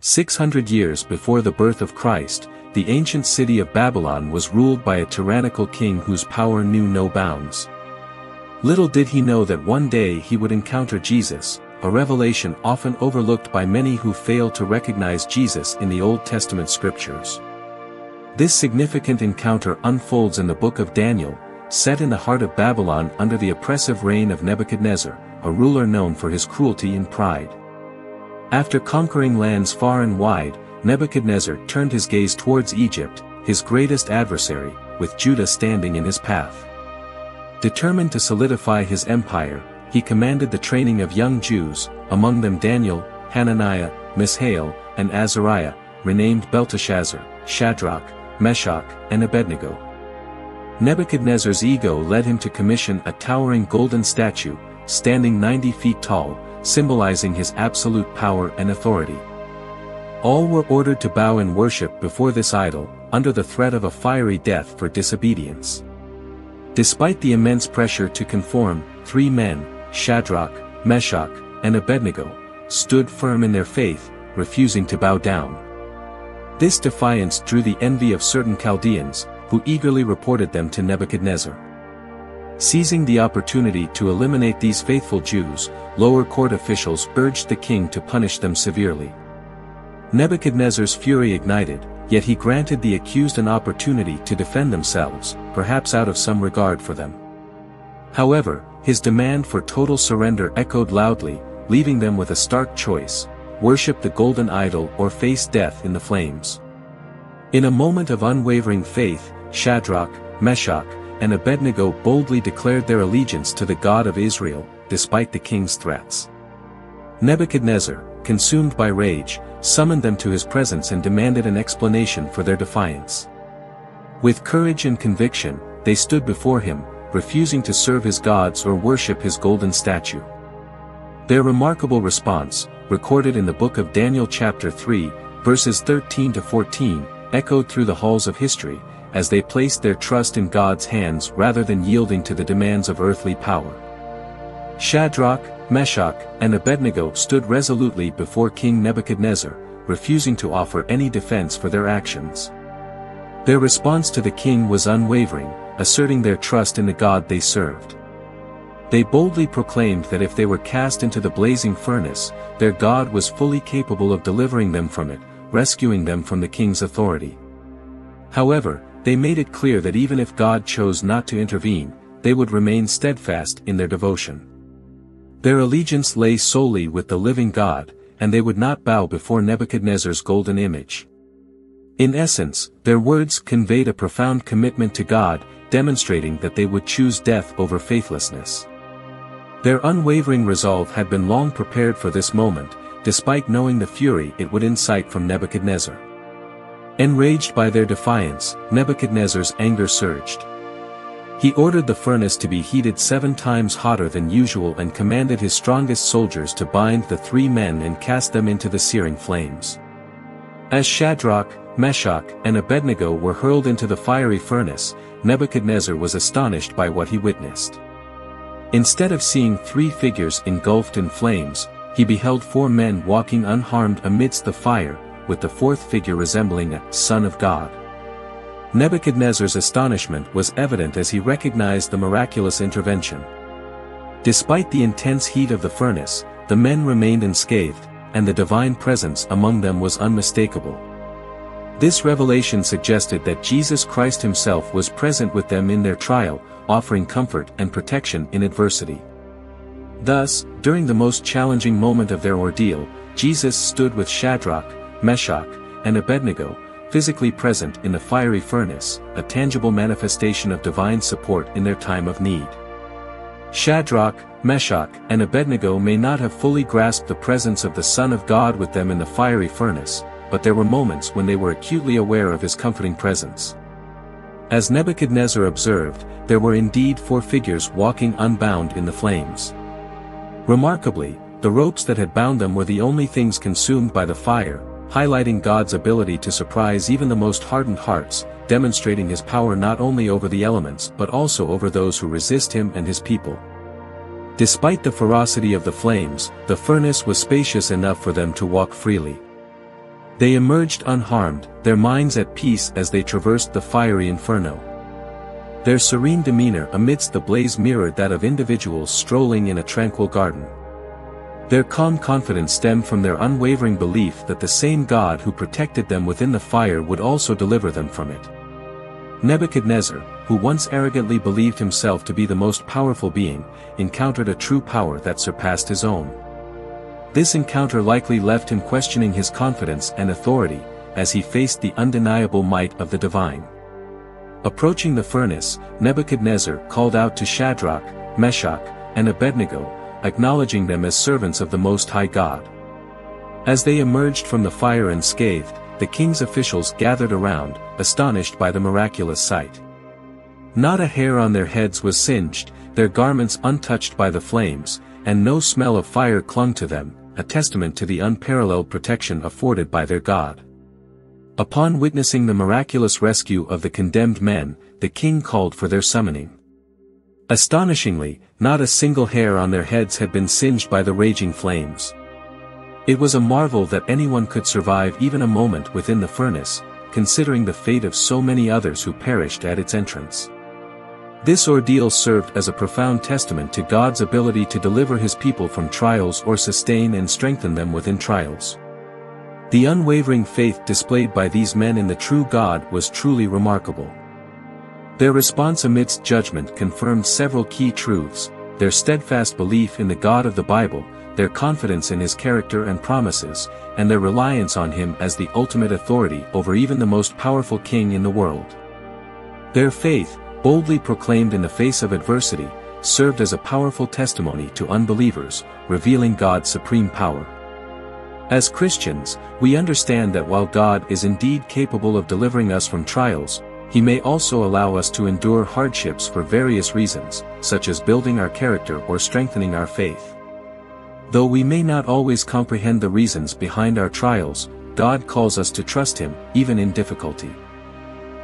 600 years before the birth of Christ, the ancient city of Babylon was ruled by a tyrannical king whose power knew no bounds. Little did he know that one day he would encounter Jesus, a revelation often overlooked by many who fail to recognize Jesus in the Old Testament scriptures. This significant encounter unfolds in the book of Daniel, set in the heart of Babylon under the oppressive reign of Nebuchadnezzar, a ruler known for his cruelty and pride. After conquering lands far and wide, Nebuchadnezzar turned his gaze towards Egypt, his greatest adversary, with Judah standing in his path. Determined to solidify his empire, he commanded the training of young Jews, among them Daniel, Hananiah, Mishael, and Azariah, renamed Belteshazzar, Shadrach, Meshach, and Abednego. Nebuchadnezzar's ego led him to commission a towering golden statue, standing 90 feet tall, symbolizing his absolute power and authority. All were ordered to bow in worship before this idol, under the threat of a fiery death for disobedience. Despite the immense pressure to conform, 3 men, Shadrach, Meshach, and Abednego, stood firm in their faith, refusing to bow down. This defiance drew the envy of certain Chaldeans, who eagerly reported them to Nebuchadnezzar. Seizing the opportunity to eliminate these faithful Jews, lower court officials urged the king to punish them severely. Nebuchadnezzar's fury ignited, yet he granted the accused an opportunity to defend themselves, perhaps out of some regard for them. However, his demand for total surrender echoed loudly, leaving them with a stark choice: worship the golden idol or face death in the flames. In a moment of unwavering faith, Shadrach, Meshach, and Abednego boldly declared their allegiance to the God of Israel, despite the king's threats. Nebuchadnezzar, consumed by rage, summoned them to his presence and demanded an explanation for their defiance. With courage and conviction, they stood before him, refusing to serve his gods or worship his golden statue. Their remarkable response, recorded in the book of Daniel chapter 3, verses 13 to 14, echoed through the halls of history, as they placed their trust in God's hands rather than yielding to the demands of earthly power. Shadrach, Meshach, and Abednego stood resolutely before King Nebuchadnezzar, refusing to offer any defense for their actions. Their response to the king was unwavering, asserting their trust in the God they served. They boldly proclaimed that if they were cast into the blazing furnace, their God was fully capable of delivering them from it, rescuing them from the king's authority. However, they made it clear that even if God chose not to intervene, they would remain steadfast in their devotion. Their allegiance lay solely with the living God, and they would not bow before Nebuchadnezzar's golden image. In essence, their words conveyed a profound commitment to God, demonstrating that they would choose death over faithlessness. Their unwavering resolve had been long prepared for this moment, despite knowing the fury it would incite from Nebuchadnezzar. Enraged by their defiance, Nebuchadnezzar's anger surged. He ordered the furnace to be heated 7 times hotter than usual and commanded his strongest soldiers to bind the 3 men and cast them into the searing flames. As Shadrach, Meshach, and Abednego were hurled into the fiery furnace, Nebuchadnezzar was astonished by what he witnessed. Instead of seeing 3 figures engulfed in flames, he beheld 4 men walking unharmed amidst the fire, with the 4th figure resembling a Son of God. Nebuchadnezzar's astonishment was evident as he recognized the miraculous intervention. Despite the intense heat of the furnace, the men remained unscathed, and the divine presence among them was unmistakable. This revelation suggested that Jesus Christ himself was present with them in their trial, offering comfort and protection in adversity. Thus, during the most challenging moment of their ordeal, Jesus stood with Shadrach, Meshach, and Abednego, physically present in the fiery furnace, a tangible manifestation of divine support in their time of need. Shadrach, Meshach, and Abednego may not have fully grasped the presence of the Son of God with them in the fiery furnace, but there were moments when they were acutely aware of his comforting presence. As Nebuchadnezzar observed, there were indeed 4 figures walking unbound in the flames. Remarkably, the ropes that had bound them were the only things consumed by the fire, highlighting God's ability to surprise even the most hardened hearts, demonstrating his power not only over the elements but also over those who resist him and his people. Despite the ferocity of the flames, the furnace was spacious enough for them to walk freely. They emerged unharmed, their minds at peace as they traversed the fiery inferno. Their serene demeanor amidst the blaze mirrored that of individuals strolling in a tranquil garden. Their calm confidence stemmed from their unwavering belief that the same God who protected them within the fire would also deliver them from it. Nebuchadnezzar, who once arrogantly believed himself to be the most powerful being, encountered a true power that surpassed his own. This encounter likely left him questioning his confidence and authority, as he faced the undeniable might of the divine. Approaching the furnace, Nebuchadnezzar called out to Shadrach, Meshach, and Abednego, acknowledging them as servants of the Most High God. As they emerged from the fire unscathed, the king's officials gathered around, astonished by the miraculous sight. Not a hair on their heads was singed, their garments untouched by the flames, and no smell of fire clung to them, a testament to the unparalleled protection afforded by their God. Upon witnessing the miraculous rescue of the condemned men, the king called for their summoning. Astonishingly, not a single hair on their heads had been singed by the raging flames. It was a marvel that anyone could survive even a moment within the furnace, considering the fate of so many others who perished at its entrance. This ordeal served as a profound testament to God's ability to deliver his people from trials or sustain and strengthen them within trials. The unwavering faith displayed by these men in the true God was truly remarkable. Their response amidst judgment confirmed several key truths: their steadfast belief in the God of the Bible, their confidence in his character and promises, and their reliance on him as the ultimate authority over even the most powerful king in the world. Their faith, boldly proclaimed in the face of adversity, served as a powerful testimony to unbelievers, revealing God's supreme power. As Christians, we understand that while God is indeed capable of delivering us from trials, he may also allow us to endure hardships for various reasons, such as building our character or strengthening our faith. Though we may not always comprehend the reasons behind our trials, God calls us to trust him, even in difficulty.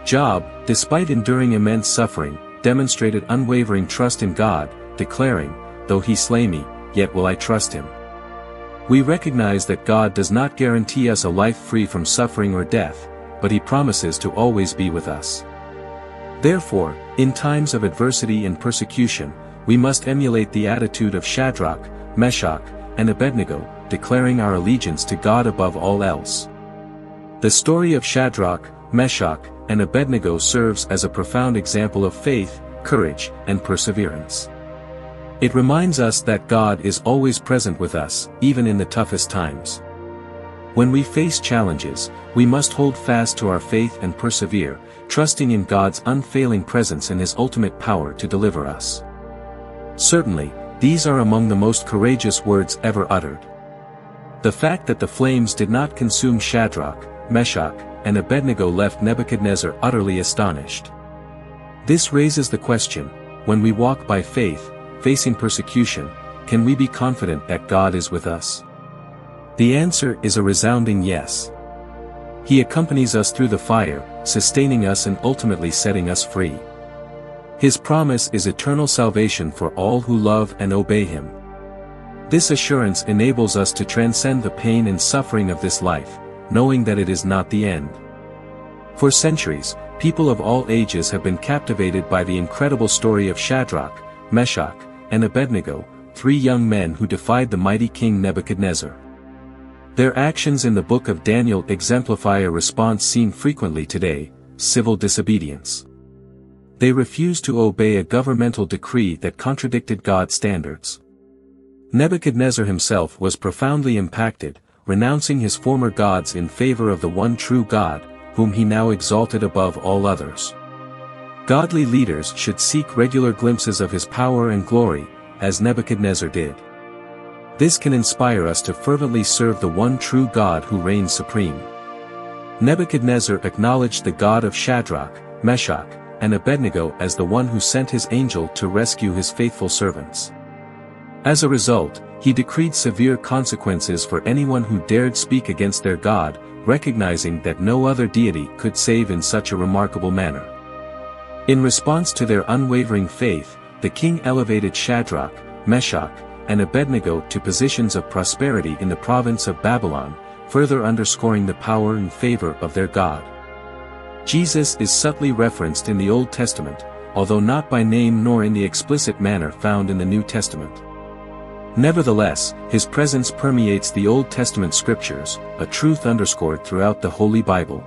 Job, despite enduring immense suffering, demonstrated unwavering trust in God, declaring, "Though he slay me, yet will I trust him." We recognize that God does not guarantee us a life free from suffering or death, but he promises to always be with us. Therefore, in times of adversity and persecution, we must emulate the attitude of Shadrach, Meshach, and Abednego, declaring our allegiance to God above all else. The story of Shadrach, Meshach, and Abednego serves as a profound example of faith, courage, and perseverance. It reminds us that God is always present with us, even in the toughest times. When we face challenges, we must hold fast to our faith and persevere, trusting in God's unfailing presence and his ultimate power to deliver us. Certainly, these are among the most courageous words ever uttered. The fact that the flames did not consume Shadrach, Meshach, and Abednego left Nebuchadnezzar utterly astonished. This raises the question: when we walk by faith, facing persecution, can we be confident that God is with us? The answer is a resounding yes. He accompanies us through the fire, sustaining us and ultimately setting us free. His promise is eternal salvation for all who love and obey him. This assurance enables us to transcend the pain and suffering of this life, knowing that it is not the end. For centuries, people of all ages have been captivated by the incredible story of Shadrach, Meshach, and Abednego, three young men who defied the mighty king Nebuchadnezzar. Their actions in the book of Daniel exemplify a response seen frequently today: civil disobedience. They refused to obey a governmental decree that contradicted God's standards. Nebuchadnezzar himself was profoundly impacted, renouncing his former gods in favor of the one true God, whom he now exalted above all others. Godly leaders should seek regular glimpses of his power and glory, as Nebuchadnezzar did. This can inspire us to fervently serve the one true God who reigns supreme. Nebuchadnezzar acknowledged the God of Shadrach, Meshach, and Abednego as the one who sent his angel to rescue his faithful servants. As a result, he decreed severe consequences for anyone who dared speak against their God, recognizing that no other deity could save in such a remarkable manner. In response to their unwavering faith, the king elevated Shadrach, Meshach, and Abednego to positions of prosperity in the province of Babylon, further underscoring the power and favor of their God. Jesus is subtly referenced in the Old Testament, although not by name nor in the explicit manner found in the New Testament. Nevertheless, his presence permeates the Old Testament scriptures, a truth underscored throughout the Holy Bible.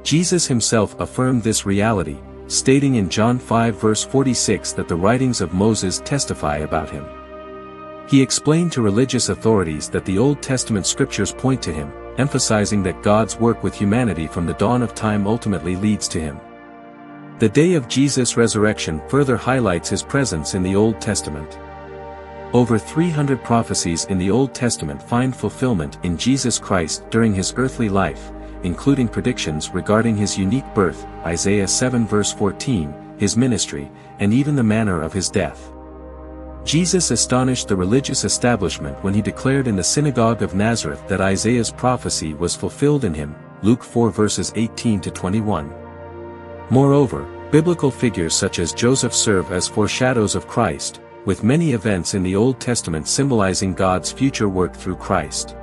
Jesus himself affirmed this reality, stating in John 5 verse 46 that the writings of Moses testify about him. He explained to religious authorities that the Old Testament scriptures point to him, emphasizing that God's work with humanity from the dawn of time ultimately leads to him. The day of Jesus' resurrection further highlights his presence in the Old Testament. Over 300 prophecies in the Old Testament find fulfillment in Jesus Christ during his earthly life, including predictions regarding his unique birth, Isaiah 7 verse 14, his ministry, and even the manner of his death. Jesus astonished the religious establishment when he declared in the synagogue of Nazareth that Isaiah's prophecy was fulfilled in him, Luke 4 verses 18 to 21. Moreover, biblical figures such as Joseph serve as foreshadows of Christ, with many events in the Old Testament symbolizing God's future work through Christ.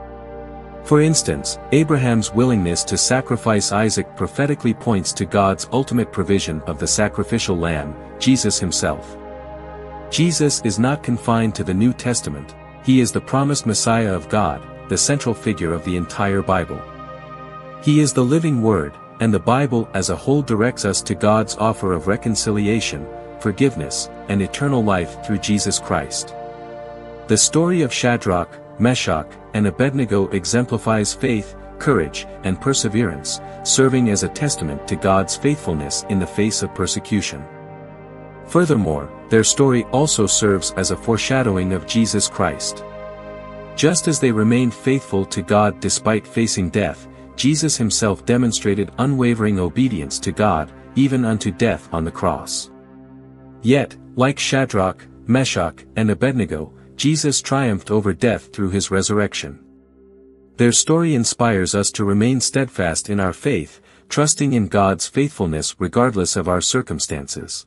For instance, Abraham's willingness to sacrifice Isaac prophetically points to God's ultimate provision of the sacrificial lamb, Jesus himself. Jesus is not confined to the New Testament, he is the promised Messiah of God, the central figure of the entire Bible. He is the living Word, and the Bible as a whole directs us to God's offer of reconciliation, forgiveness, and eternal life through Jesus Christ. The story of Shadrach, Meshach, and Abednego exemplifies faith, courage, and perseverance, serving as a testament to God's faithfulness in the face of persecution. Furthermore, their story also serves as a foreshadowing of Jesus Christ. Just as they remained faithful to God despite facing death, Jesus himself demonstrated unwavering obedience to God, even unto death on the cross. Yet, like Shadrach, Meshach, and Abednego, Jesus triumphed over death through his resurrection. Their story inspires us to remain steadfast in our faith, trusting in God's faithfulness regardless of our circumstances.